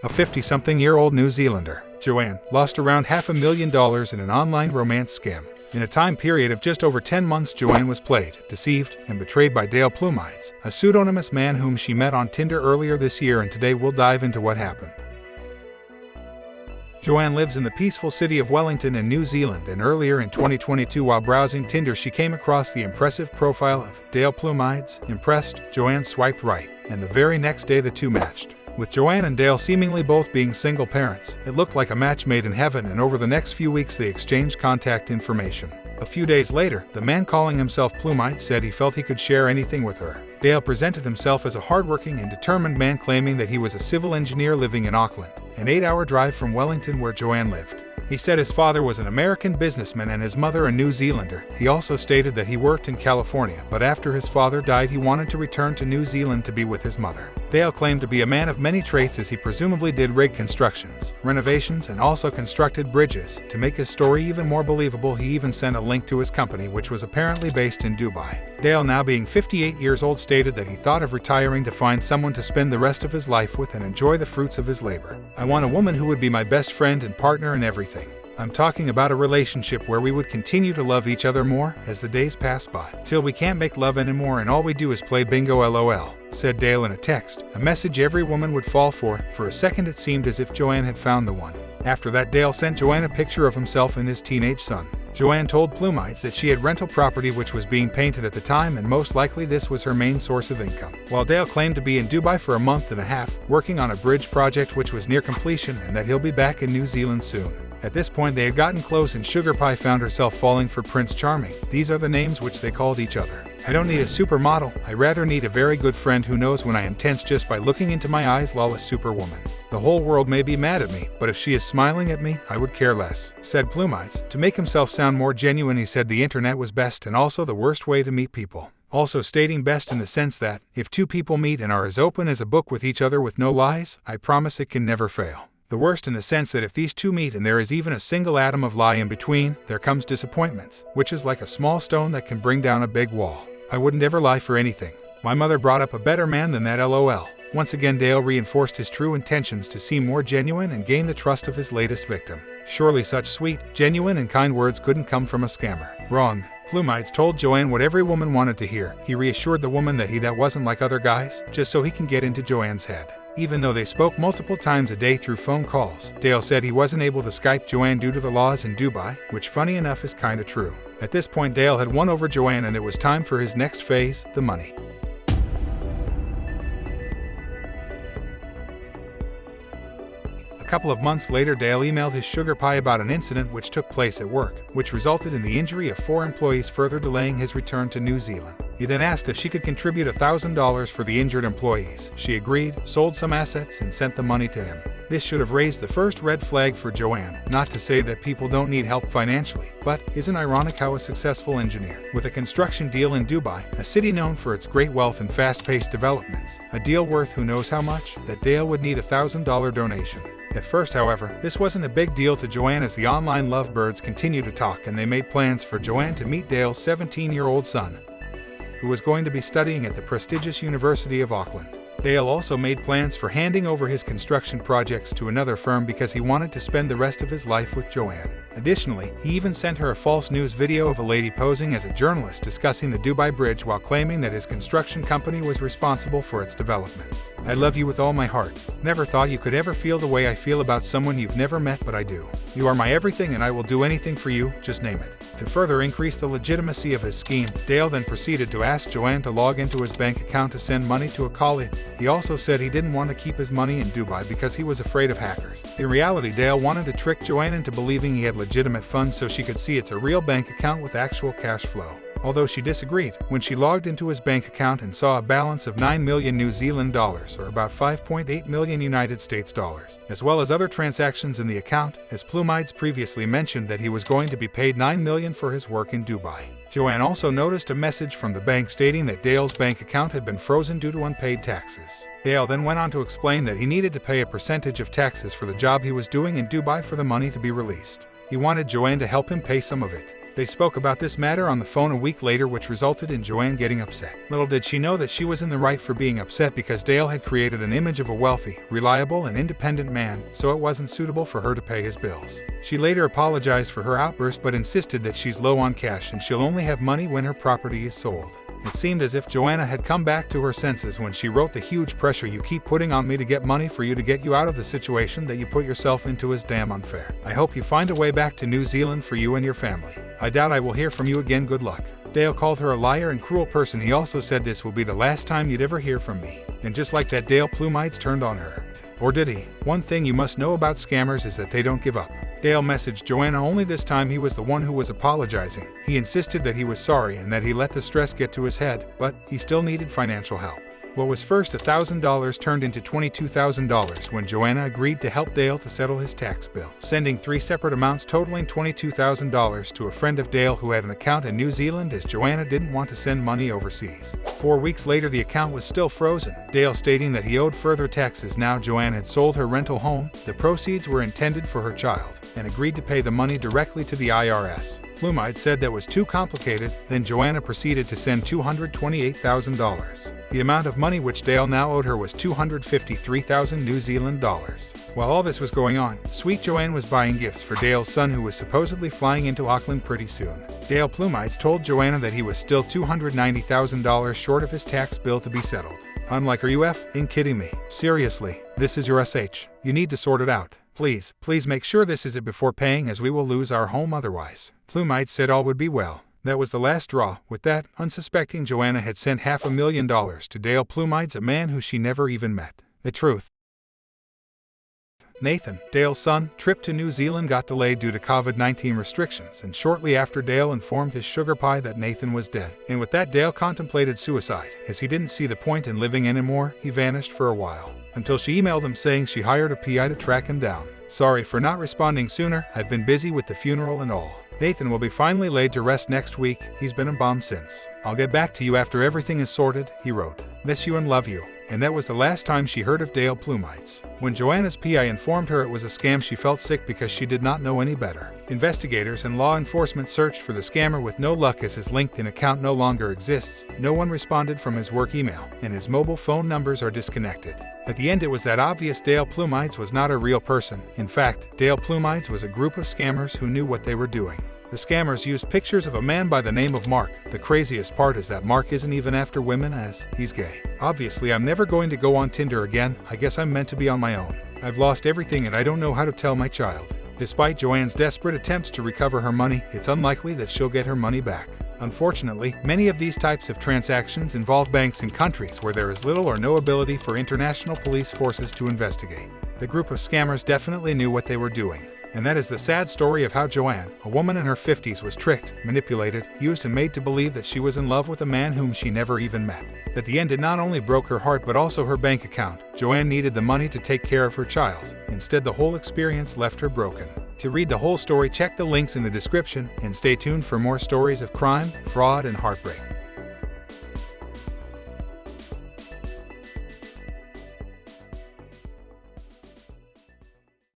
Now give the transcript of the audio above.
A 50-something-year-old New Zealander, Joanne, lost around $500,000 in an online romance scam. In a time period of just over 10 months, Joanne was played, deceived, and betrayed by Dale Plumides, a pseudonymous man whom she met on Tinder earlier this year, and today we'll dive into what happened. Joanne lives in the peaceful city of Wellington in New Zealand, and earlier in 2022, while browsing Tinder, she came across the impressive profile of Dale Plumides. Impressed, Joanne swiped right, and the very next day the two matched. With Joanne and Dale seemingly both being single parents, it looked like a match made in heaven, and over the next few weeks they exchanged contact information. A few days later, the man calling himself Plumides said he felt he could share anything with her. Dale presented himself as a hardworking and determined man, claiming that he was a civil engineer living in Auckland, an 8-hour drive from Wellington where Joanne lived. He said his father was an American businessman and his mother a New Zealander. He also stated that he worked in California, but after his father died he wanted to return to New Zealand to be with his mother. Dale claimed to be a man of many traits, as he presumably did rig constructions, renovations, and also constructed bridges. To make his story even more believable, he even sent a link to his company, which was apparently based in Dubai. Dale, now being 58 years old, stated that he thought of retiring to find someone to spend the rest of his life with and enjoy the fruits of his labor. "I want a woman who would be my best friend and partner in everything. I'm talking about a relationship where we would continue to love each other more as the days pass by, till we can't make love anymore and all we do is play bingo LOL," said Dale in a text, a message every woman would fall for. For a second it seemed as if Joanne had found the one. After that, Dale sent Joanne a picture of himself and his teenage son. Joanne told Plumides that she had rental property which was being painted at the time, and most likely this was her main source of income. While Dale claimed to be in Dubai for a month and a half, working on a bridge project which was near completion, and that he'll be back in New Zealand soon. At this point they had gotten close, and Sugar Pie found herself falling for Prince Charming. These are the names which they called each other. "I don't need a supermodel, I rather need a very good friend who knows when I am tense just by looking into my eyes, lawless superwoman. The whole world may be mad at me, but if she is smiling at me, I would care less," said Plumides. To make himself sound more genuine, he said the internet was best and also the worst way to meet people. Also stating best in the sense that, if two people meet and are as open as a book with each other with no lies, I promise it can never fail. The worst in the sense that if these two meet and there is even a single atom of lie in between, there comes disappointments, which is like a small stone that can bring down a big wall. I wouldn't ever lie for anything. My mother brought up a better man than that, LOL. Once again, Dale reinforced his true intentions to seem more genuine and gain the trust of his latest victim. Surely such sweet, genuine, and kind words couldn't come from a scammer. Wrong. Plumides told Joanne what every woman wanted to hear. He reassured the woman that he wasn't like other guys, just so he can get into Joanne's head. Even though they spoke multiple times a day through phone calls, Dale said he wasn't able to Skype Joanne due to the laws in Dubai, which funny enough is kinda true. At this point Dale had won over Joanne, and it was time for his next phase, the money. A couple of months later, Dale emailed his Sugar Pie about an incident which took place at work, which resulted in the injury of 4 employees, further delaying his return to New Zealand. He then asked if she could contribute $1,000 for the injured employees. She agreed, sold some assets, and sent the money to him. This should have raised the first red flag for Joanne. Not to say that people don't need help financially, but isn't ironic how a successful engineer, with a construction deal in Dubai, a city known for its great wealth and fast-paced developments, a deal worth who knows how much, that Dale would need a $1,000 donation. At first, however, this wasn't a big deal to Joanne, as the online lovebirds continued to talk, and they made plans for Joanne to meet Dale's 17-year-old son, who was going to be studying at the prestigious University of Auckland. Dale also made plans for handing over his construction projects to another firm because he wanted to spend the rest of his life with Joanne. Additionally, he even sent her a false news video of a lady posing as a journalist discussing the Dubai Bridge while claiming that his construction company was responsible for its development. "I love you with all my heart. Never thought you could ever feel the way I feel about someone you've never met, but I do. You are my everything and I will do anything for you, just name it." To further increase the legitimacy of his scheme, Dale then proceeded to ask Joanne to log into his bank account to send money to a colleague. He also said he didn't want to keep his money in Dubai because he was afraid of hackers. In reality, Dale wanted to trick Joanne into believing he had legitimate funds so she could see it's a real bank account with actual cash flow. Although she disagreed when she logged into his bank account and saw a balance of 9 million New Zealand dollars, or about 5.8 million United States dollars, as well as other transactions in the account, as Plumides previously mentioned that he was going to be paid $9 million for his work in Dubai. Joanne also noticed a message from the bank stating that Dale's bank account had been frozen due to unpaid taxes. Dale then went on to explain that he needed to pay a percentage of taxes for the job he was doing in Dubai for the money to be released. He wanted Joanne to help him pay some of it. They spoke about this matter on the phone a week later, which resulted in Joanne getting upset. Little did she know that she was in the right for being upset, because Dale had created an image of a wealthy, reliable, and independent man, so it wasn't suitable for her to pay his bills. She later apologized for her outburst but insisted that she's low on cash and she'll only have money when her property is sold. It seemed as if Joanna had come back to her senses when she wrote, "The huge pressure you keep putting on me to get money for you to get you out of the situation that you put yourself into is damn unfair. I hope you find a way back to New Zealand for you and your family. I doubt I will hear from you again. Good luck." Dale called her a liar and cruel person. He also said, "This will be the last time you'd ever hear from me." And just like that, Dale Plumides turned on her. Or did he? One thing you must know about scammers is that they don't give up. Dale messaged Joanna, only this time he was the one who was apologizing. He insisted that he was sorry and that he let the stress get to his head, but he still needed financial help. What was first $1,000 turned into $22,000 when Joanna agreed to help Dale to settle his tax bill, sending 3 separate amounts totaling $22,000 to a friend of Dale who had an account in New Zealand, as Joanna didn't want to send money overseas. 4 weeks later, the account was still frozen, Dale stating that he owed further taxes. Now Joanna had sold her rental home, the proceeds were intended for her child, and agreed to pay the money directly to the IRS. Plumide said that was too complicated, then Joanna proceeded to send $228,000. The amount of money which Dale now owed her was 253,000 New Zealand dollars. While all this was going on, sweet Joanne was buying gifts for Dale's son, who was supposedly flying into Auckland pretty soon. Dale Plumides told Joanna that he was still $290,000 short of his tax bill to be settled. I'm like, are you f***ing kidding me? Seriously, this is your SH. You need to sort it out. Please make sure this is it before paying, as we will lose our home otherwise. Plumide said all would be well. That was the last straw. With that, unsuspecting Joanna had sent $500,000 to Dale Plumides, a man who she never even met. The truth. Nathan, Dale's son, trip to New Zealand got delayed due to COVID-19 restrictions, and shortly after, Dale informed his sugar pie that Nathan was dead. And with that, Dale contemplated suicide. As he didn't see the point in living anymore, he vanished for a while, until she emailed him saying she hired a PI to track him down. Sorry for not responding sooner, I've been busy with the funeral and all. Nathan will be finally laid to rest next week. He's been embalmed since. I'll get back to you after everything is sorted, he wrote. Miss you and love you. And that was the last time she heard of Dale Plumides. When Joanna's PI informed her it was a scam, she felt sick because she did not know any better. Investigators and law enforcement searched for the scammer with no luck, as his LinkedIn account no longer exists, no one responded from his work email, and his mobile phone numbers are disconnected. At the end, it was that obvious: Dale Plumides was not a real person. In fact, Dale Plumides was a group of scammers who knew what they were doing. The scammers used pictures of a man by the name of Mark. The craziest part is that Mark isn't even after women, as he's gay. Obviously, I'm never going to go on Tinder again. I guess I'm meant to be on my own. I've lost everything and I don't know how to tell my child. Despite Joanne's desperate attempts to recover her money, it's unlikely that she'll get her money back. Unfortunately, many of these types of transactions involve banks in countries where there is little or no ability for international police forces to investigate. The group of scammers definitely knew what they were doing. And that is the sad story of how Joanne, a woman in her 50s, was tricked, manipulated, used and made to believe that she was in love with a man whom she never even met. At the end, it not only broke her heart but also her bank account. Joanne needed the money to take care of her child. Instead, the whole experience left her broken. To read the whole story, check the links in the description and stay tuned for more stories of crime, fraud, and heartbreak.